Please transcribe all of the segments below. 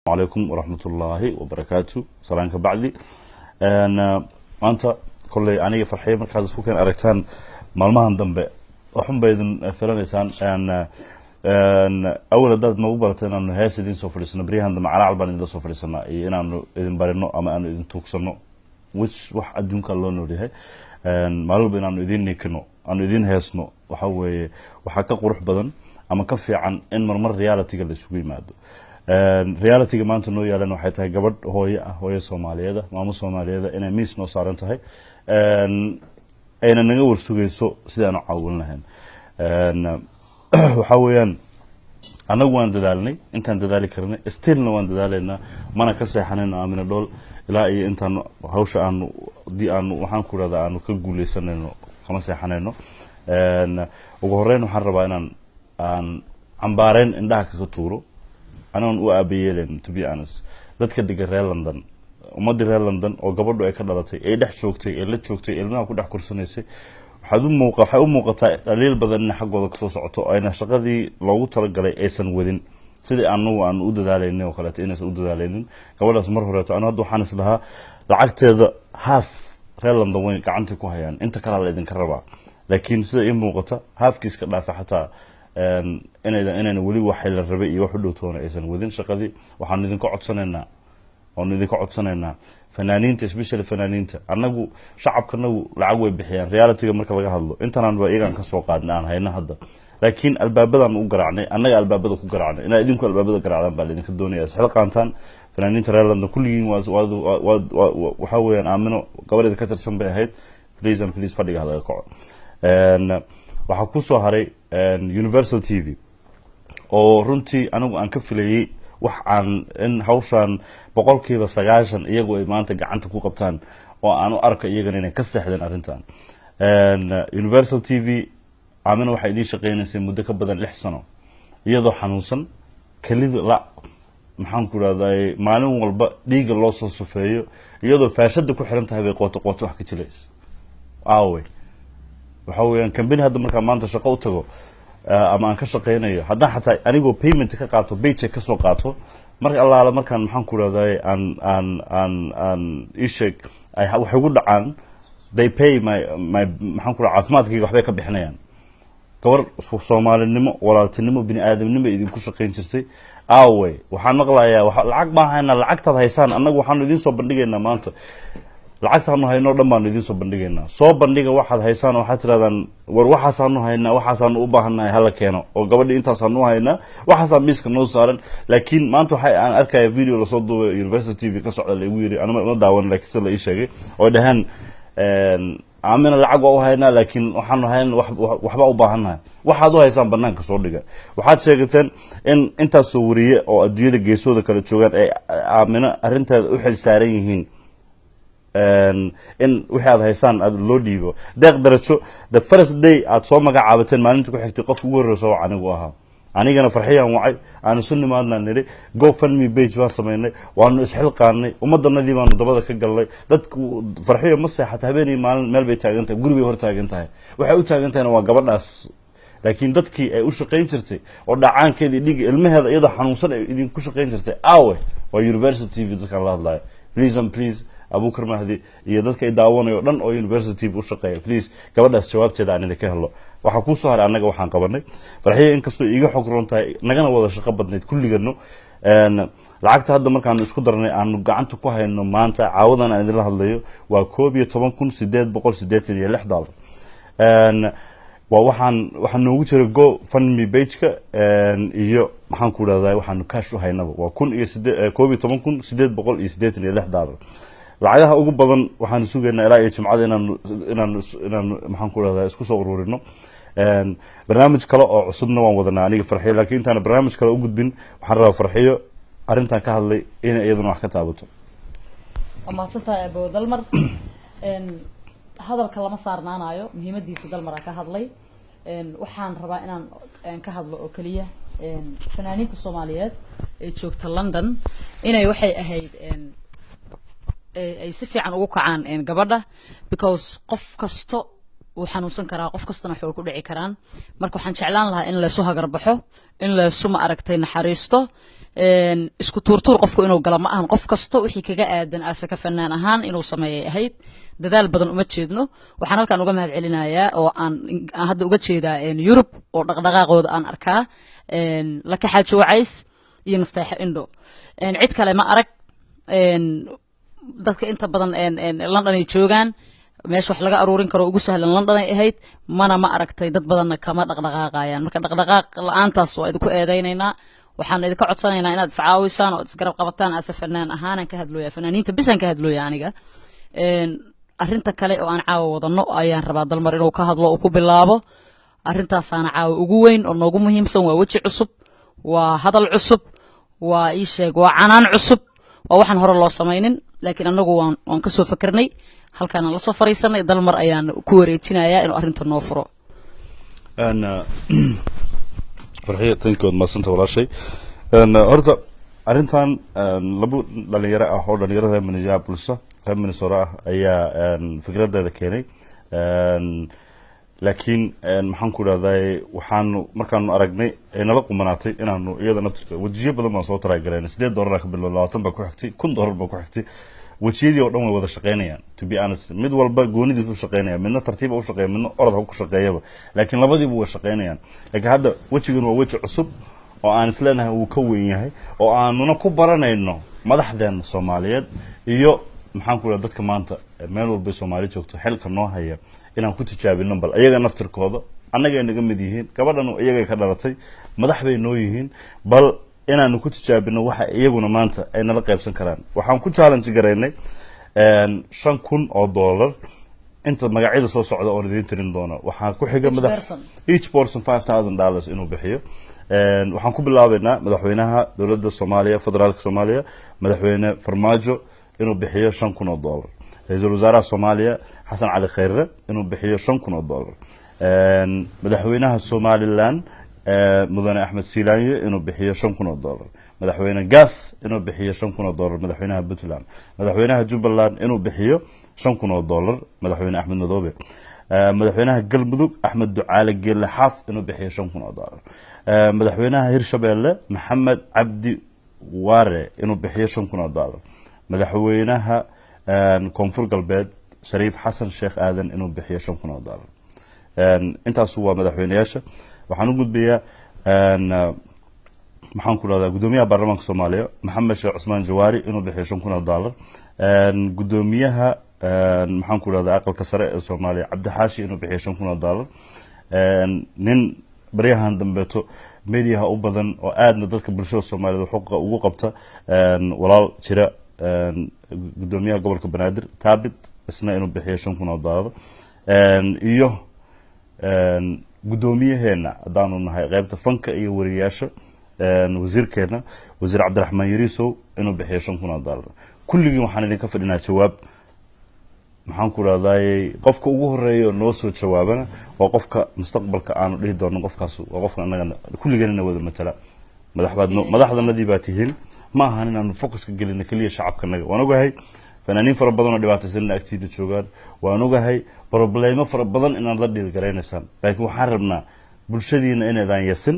عليكم ورحمة الله وبركاته سلامك بعدي أنا أنت كل أنا فرحية مركز هذا كان أركتان مالمهن دنبه وحن بيدن فلان إنسان أن أول داد موبلة أنه هاي سدين سوفريسنا بريهن دم على عالبان إذا سوفريسنا إنه إذن بارنو أما أنه إذن توكسنو وش واحد يمكن لونه ده أن معلوم بين أنه إذن نكنو أنه إذن هاسنو وحقق روح بدن أما كفي عن إن مرمر ريالتي قال سوي ماده reality maanta noo yaalan waxay tahay gabadh hooyo Soomaaliyeed maamo Soomaaliyeed inay miis noo saaran tahay ayna naga warsugayso sidaan u caawin lahayn waxa weeyaan anagu waan dadaalnay intaan dadaali karnay stillna waan dadaalaynaa mana ka seexanayno aamina dhool ilaa iyo intaan hawsha aan waxaan ku raada aan ka guuleysanayno kama seexanayno ugu horeyn waxaan rabaa inaan cambaareen indhaha ka tuuro أنا وأبيلين to be honest dadka dhiga reer London ummadii reer London oo gabadhu ay ka dhalatay ay dhex joogtay ee la joogtay ilmaha ku dhex kursanaysay waxay u muuqataa dhaliil badan in xaqooda ka soo socoto ayna shaqadii loogu talagalay aysan wadin sidii aan u dadaalayno oo kale inaysan u dadaalaynin gabadhaas mar hore aan hadda waxaan islahaa lacagteeda half reer London way gacanta ku hayaan inta kale la idin ka rabaa laakiin sida ay muuqata halfkiis ka dhaafay xataa inayna wali waxay la rabay iyo wax u dhowtoona aysan wadin shaqadii waxaan idin ka codsanaynaa fanaaniinta especially fanaaniinta anagu shacabkanagu lacag way bixiyaan reality-ga marka laga hadlo intaan ba iyagan ka soo qaadnay aan hayna hadda laakiin albaabadan u garaacnay anaga albaabada ku garaacnay ina idinku albaabada garaacdan baa idin ka doonaya saxil qaantaan fanaaniinta reer London kulligiin waxa weeyaan aamino gabadheeda ka tirsan bay ahayd please fadhiga hada ka kaco waxa ku soo haray Universal TV oo runtii anigu aan ka filayay wax aan in hawshan boqolkiiba 90 iyagu ay maanta gacanta ku qabtaan oo aan u arko iyagana inay ka saxdeen arintan Universal TV aamina waxa idin shaqeynaysaa muddo ka badan 6 sano iyadoo xanuunsan kaliya la maxaan ku raadayay maalin walba dhiiga loo soo sufeeyo iyadoo faashada ku xiran tahay bay qoto wax ka jileys aaway waxa weeyaan company hadda marka maanta shaqo u tago ama aan ka shaqeynayo haddaan xataa anigoo payment ka qaato paycheck ka soo qaato marka allaala markaan maxaan ku raadayay aan ishek ay wax ugu dhacaan they pay my maxaan ku raadayay caafimaadkayga waxbay ka bixinayaan gabar Soomaalinimo walaaltinimo bini aadamnimo idinku shaqeyn jirtay aaway waxaan maqlayaa lacag ma hayna lacagtaad haysaan anagu waxaan idin soo bandhigaynaa maanta lacagtaanu hayno dhammaan idin soo bandhigaynaa soo bandhiga waxaad haysaan waxaad tiraadaan war waxaasaanu haynaa waxaasaanu u baahanahay hala keeno oo gabadhii intaasaanu haynaa waxaasaa miiska noo saaran laakiin maanta waxa aan arkaya video la soo duubay University TV ka socda la igu yiri anama ma daawan laakiin sida la ii sheegay oo dhahan aamina lacag oo haynaa laakiin waxaanu haynaa waxba u baahanahay waxaad u haysaan banaanka soo dhiga waxaad sheegteen in intaas soo wariye oo adduunyada geesooda kala joogan ay aamina arinteeda u xil saaran yihiin in wixii aad haysaan aad loo dhiibo deeq darajo the first day aad soo magacaabateen maalinta ku xigtay qofka ugu horreeyay soo anigu ahaa anigana farxiyaan wacay aanu sunnimaadna niri GoFundMe page baan sameynay waanu isxilqaanay ummadanadii baanu dabada ka galnay dadku farxiyo ma seexata habeenii maalin meel bay taagan tahay guri bay hor taagan tahay waxay u taagan tahay waa gabadhaas laakiin dadkii ay u shaqeyn jirtay oo dhacaankeedii dhig ilmaheeda iyada xanuunsan ay idin ku shaqeyn jirtay aawe waa University TV dadka la hadlayo please Abu Karmahdi iyo dadka ay daawanayo dhan oo University u shaqeeya please gabadhaas jawaabteeda aan idinka helo waxa ku soo haray anaga waxaan qabanay farxiyo in kastoo iiga xog roontahay nagana wada shaqo badneed kulligano lacagta hadda markaan isku darnay aan gacanta ku hayno maanta caawadan aan idin la hadlayo waa $12886 waa waxaan noogu jiray GoFundMe page-ka iyo maxaan ku raadayay waxaan cash u haynaba waa $12886 lacagaha ugu badan waxaan sugaynaa ilaa jimcada inaan maxaan ku raadayay isku soo ururino barnaamij kale oo cusubna waan wadanaa aniga farxiyo laakiin intaan barnaamij kale u gudbin waxaan rabaa farxiyo arintan ka hadlay in iyaduna wax ka taabato ama santa abo dalmar hadalka lama saarnaanayo muhiimadiisa dalmar ka hadlay waxaan rabaa inaan ka hadlo oo kaliya fanaaniinta Soomaaliyeed ee joogta London inay waxay ahayd ay si fiican ugu kacaan gabadha because qof kasto وحنوصن كرا قف كستنا حو كل عكران مركو حنشعلان لها إن لا سوها قربحه إن لا سما أركتين حريسته isku tuurtuur qofku inuu galo ma ahan qof kasto wixii kaga aadan asaka fanaan ahaan inuu sameeyay ahayd dadaal badan uma jeedno waxaan halkan uga mahad celinayaa oo aan hadda uga jeedaa Yurub oo dhaqdhaqaaqooda aan arkaa la ka xaajo wacays iyo nasteexa indho cid kale ma arag dadka inta badan London ay joogaan meesha wax laga aruurin karo ugu sahlan London ay ahayd mana ma aragtay dad badan kama dhaqdhaqaaqayaan marka dhaqdhaqaaq la'aantaas waa idinku eedeynaynaa waxaan idinka codsanaynaa inaad iscaawisaan oo isgarab qabataan asafnaan ahaanan ka hadlooya fanaaniinta bisan ka hadlooya aniga arinta kale oo aan caawa wadano ayaan rabaa dalmar inuu ka hadlo oo ku bilaabo arintaas aan caawa ugu weyn oo noogu muhiimsan waa waji cusub waa hadal cusub waa ii sheeg waa canaan cusub waa waxaan hore loo sameeynin laakiin anagu waan ka soo fakarnay halkaan la soo fariisanay dalmar ayaan ku wareejinayaa inuu arinta noo furo فرحية تنكود ما سنت ولا شيء أنا أرد أرنتان لبو دليرة أو دليرة من جاب لسه من صراحة أي فكرة ده كيني لكن محنكور هذا وحن مركان أرجني أنا لقوا مناطق إنه إذا نترك وتجيب بدل ما صوت راجلين سديد دور راكب بالله تنبك وحكتي كن دور بك وحكتي وتشيدي ودوم وده شقيني يعني to be honest مد والبا جوني دي شقيني يعني منه ترتيب أو شقيني منه أرض هو شقيني لكن لبدي بو شقيني يعني لكن هذا وتشيجن ووتش عصب وأنا سلنا هو كوين هاي وأنا نكبرنا إنه ما ده حدا الصوماليات يو محنكور هذا كمان مالو بالصومالي شوكتو حل كنوع هي إن كنت شابين نبل أيها نفتر كذا أنا جاي نجمع ديهين كبر إنه أيها كدرتي ما ده حبي نويهين بل أنا نكنت شابين واحد يجونا مانتا أنا لقيب سنكران وحن كنت challenge جريني شن كون أو دولار أنت مقاعد صوص على أوردين ترين دونا وحن كل حاجة مده each person $5,000 إنه بحيه وحن كل بلابنا مدحوينها دولة الصومالية فدرال الصومالية مدحوينها فرماجو إنه بحيه شن كون دولار رئيس الوزراء الصومالية حسن علي خيره إنه بحيه شن كون دولار مدحوينها الصومالي لان مدن أحمد سيلاني إنه بحيه $5,000 مدحوينها قاس إنه بحيه $5,000 مدحوينها بتلان مدحوينها جبلان إنه بحيه $5,000 مدحوينها أحمد نضوبي مدحوينها قلبدوق أحمد دعالة قيل حاف إنه بحيه $5,000 مدحوينها هيرشبيلة محمد عبدي واري إنه بحيه $5,000 مدحوينها كونفور قلبيد شريف حسن شيخ آذن إنه بحيه $5,000 أنت سوى مدحوينياشة waxaan u gudbiyaa maxaan ku radaa gudoomiyaha baarlamaanka Soomaaliya Maxamed Sheekh Cusmaan Jawaari inuu bixiyo $5,000 gudoomiyaha maxaan ku radaa aqalka sare ee Soomaaliya Cabdi Xaashi inuu bixiyo $5,000 nin bariyahan dambeeto meediyaha u badan oo aadna dadka bulshada Soomaaliyeed xuquuqa ugu qabta walaal jira gudoomiyaha gobolka Banaadir Taabit isna inuu bixiyo $5,000 iyo gudoomiyaheena haddaanu nahay qaybta fanka iyo wariyaasha wasiirkeena wasiir Cabdiraxmaan Yariisow inuu bixiyo $5,000 kulligii waxaan idinka fadhinaa jawaab maxaan ku raadayay qofka ugu horeeyo noo soo jawaabana waa qofka mustaqbalka aanu dhihi doono qofkaas waa qofka anaga kulligeena wada matala madaxdanadii baa tihiin ma ahan inaanu focus ka gelino kaliya shacabkanaga waan ogahay fanaaniin fara badan oo dhibaataysan agtiida joogaan waan ogahay problemo fara badan inaad la dhiirgaraynaysan laakiin waxaan rabnaa bulshadiina inaydaan yasin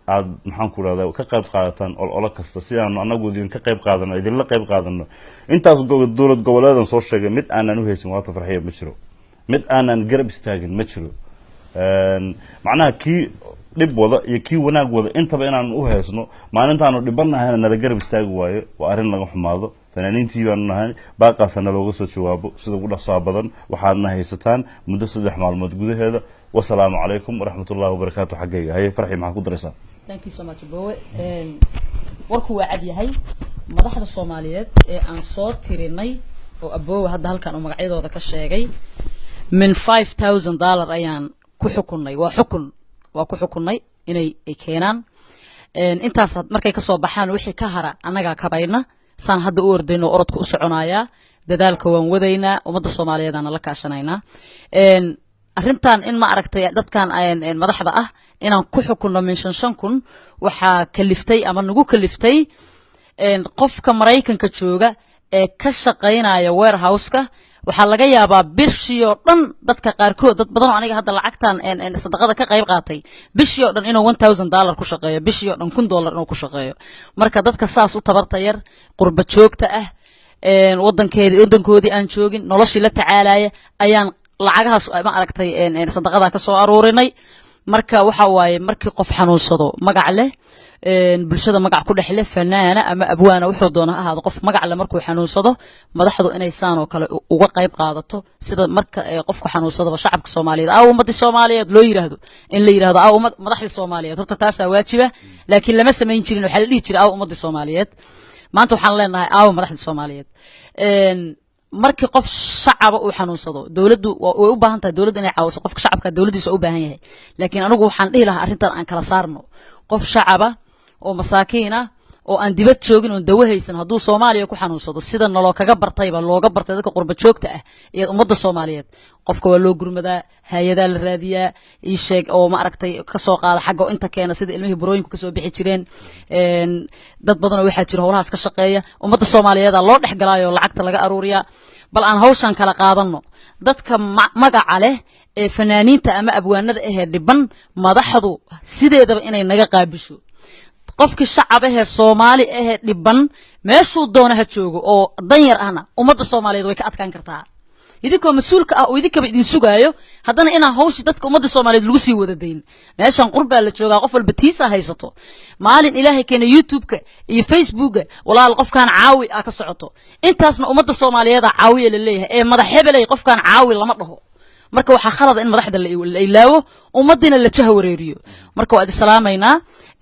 aad maxaan ku raadayay ka qayb qaadataan olo kasta si aanu anagu idin ka qayb qaadano idin la qayb qaadano intaas dowlad goboleedan soo sheegay mid aanan u haysan waata farxiyo ma jiro mid aanan garab istaagin ma jiro macnaha kii dhib wada iyo kii wanaag wada intaba inaan u haysno maalintaanu dhibanahay nala garab istaagi waayo waa arrin laga xumaado fanaaniintii baanu nahay baaqaasana looga soo jawaabo sida ugu dhaqsaha badan waxaadna haysataan muddo 3 maalmood gudaheeda wasalaamu calaykum waraxmatullaahi wabarakaatu xaggayga haye farxi maxaa ku daraysaa thank you so much bowe warku waa cad yahay madaxda Soomaaliyeed ee aan soo tirinay oo aboowe hadda halkan oo magacyadooda ka sheegay min $5,000 ayaan ku xukunay waa ku xukunay inay keenaan intaas markay ka soo baxaan wixii ka hara anaga ka bayna saan hadda u ordayno orodka u soconaya dadaalka waan wadaynaa ummadda Soomaaliyeed aan la kaashanaynaa arrintan in ma aragtay dadkan madaxda ah inaan ku xukunno min 5,000 waxa kaliftay ama nagu kaliftay qofka Mareykanka jooga ee ka shaqeynaya warehouse-ka waxaa laga yaabaa bishii oo dhan dadka qaarkood dad badan oo aniga hadda lacagtan sadaqada ka qayb qaatay bishii oo dhan inuu $1000 ku shaqeeyo bishii oo dhan $1000 inuu ku shaqeeyo marka dadka saas u tabarta yar qurba joogta ah wadankoodii aan joogin noloshii la tacaalaya ayaan lacagahaas ma aragtay sadaqada ka soo aruurinay marka waxa waaye markii qof xanuunsado magac leh bulshada magac ku dhaxle fanaana ama abwaana wuxuu doona ahaado qof magac leh markuu xanuunsado madaxdu inay saan oo kale uga qayb qaadato sida marka qofku xanuunsado shacabka Soomaaliyeed ummadii Soomaaliyeed loo yiraahdo in la yiraahdo madaxda Soomaaliyeed horta taas waajiba laakiin lama sameyn jirin waxa la dhihi jiray ummadii Soomaaliyeed maanta waxaan leenahay madaxda Soomaaliyeed markii qof shacaba uu xanuunsado dawladdu way u baahan tahay dawladdu inay caawiso qofka shacabka dawladdiisa u baahan yahay laakiin anigu waxaan dhihi lahaa arrintan aan kala saarno qof shacaba oo masaakiin ah oo aan dibad joogin oo dawo haysan hadduu Soomaaliya ku xanuunsado sida naloo kaga bartayba looga bartay dadka qurba joogta ah iyo ummadda Soomaaliyeed qofka waa loo gurmadaa hay'adaha la raadiyaa ii sheeg oo ma aragtay ka soo qaada xagga inta keena sida ilmihii burooyinku ka soo bixi jireen dad badan oo waxaa jira howlahaas ka shaqeeya ummadda Soomaaliyeed loo dhexgalaayo lacagta laga aruuriyaa bal aan hawshan kala qaadano dadka magaca leh ee fanaaniinta ama abwaanada ah dhiban madaxdu sideedaba inay naga qaabisho qofkii shacab ah Soomaali ah dhiban meeshuu doona ha joogo oo danyar ahna ummadda Soomaaliyeed way ka adkaan kartaa idinkoo mas'uulka ah oo idinkaba idin sugaayo haddana inaan hawshi dadka ummadda Soomaaliyeed lagu sii wada deyn meeshan qurbaa la joogaa qof walba tiisa haysato maalin ilaahay keena YouTube-ka iyo Facebook-ka walaal qofkan caawi ka socoto intaasna ummadda Soomaaliyeed caawiye la leeyahay ee madax hebelay qofkan caawi lama dhaho marka waxa khalad in madaxda la ilaawo ummadina la jaha wareeriyo marka waa salaamayna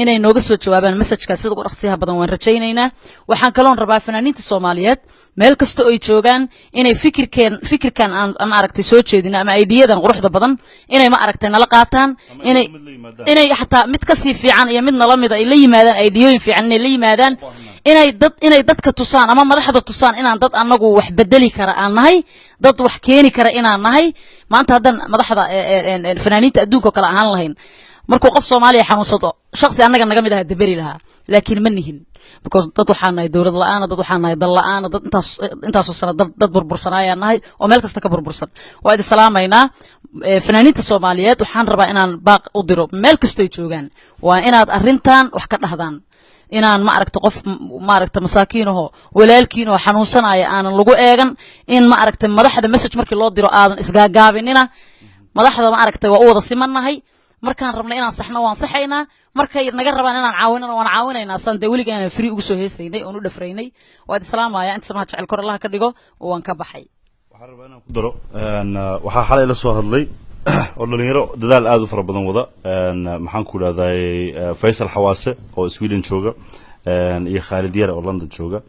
inay nooga soo jawaabaan message-ka sida ugu dhaqsiyaha badan waan rajaynaynaa waxaan kaloon rabaa fanaaniinta Soomaaliyeed meel kasta oo ay joogaan inay fikirkan aan aragtay soo jeedina ama ideyadan quruxda badan inay ma aragtay nala qaataan inay xataa mid ka sii fiican iyo mid nala mid ay la yimaadaan ideyooyin fiican inay la yimaadaan inay dadka tusaan ama madaxda tusaan inaan dad anagu wax bedeli kara aan nahay dad wax keeni kara inaan nahay maanta hadan madaxda fanaaniinta adduunka kala ahaan lahayn markuu qof Soomaaliya xanuunsado shakhsi anaga naga mid ah dabari lahaa laakiin ma nihin because dad waxaan nahay dawlad la'aan dad waxaan nahay dal la'aan dad intaas sano dad burbursanaya nahay oo meel kasta ka burbursan waa idin salaamayna fanaaniinta Soomaaliyeed waxaan rabaa inaan baaq u diro meel kasta ay joogaan waa inaad arrintan wax ka dhahdaan inaan ma aragto qof ma aragto masaakiinaho walaalkiino xanuunsanaya aanan lagu eegan in ma aragto madaxda message markii loo diro aadan isgaagaabinina madaxda ma aragtay waa u wada simanahay markaan rabnay inaan saxno waan saxaynaa markay naga rabaan inaan caawinano waan caawinaynaa sande weliga aan free ugu soo heesaynay oo u dhafraynay waa islaamaya inta samaha jecel kor Allah ka dhigo oo waan ka baxay waxaan rabaa inaan ku daro waxa xalay la soo hadlay oo dhalinyaro dadaal aad u fara badan wada maxaan ku raadayay Faisal Xawaase oo Sweden jooga iyo Khalid Yar oo London jooga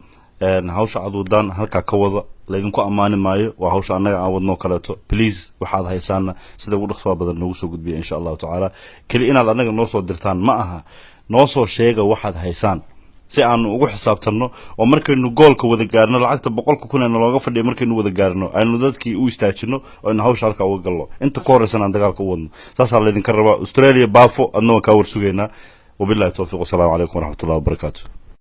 hawsha cadudaan halka ka wada laydinku amaani maayo waa hawsha anaga aan wadno kaleeto please waxaad haysaan sida ugu dhaqso badan noogu soo gudbiya insha Allah taala kali inaad anaga noo soo dirtaan ma aha noo soo sheega waxaad haysaan si aan ugu xisaabtano oo markaynu goolka wada gaarno lacagta 100,000 looga fadhiyo markaynu wada gaarno aynu dadkii u istaajino oo in hawsha halka uga galno inta ka horeysan aan dagaalka u wadno saas aan leedin ka rabaa Australia baafo adnoo ka war sugeena wabillahi tawfiiq wa salaamu alaykum wa rahmatullahi wa barakatuh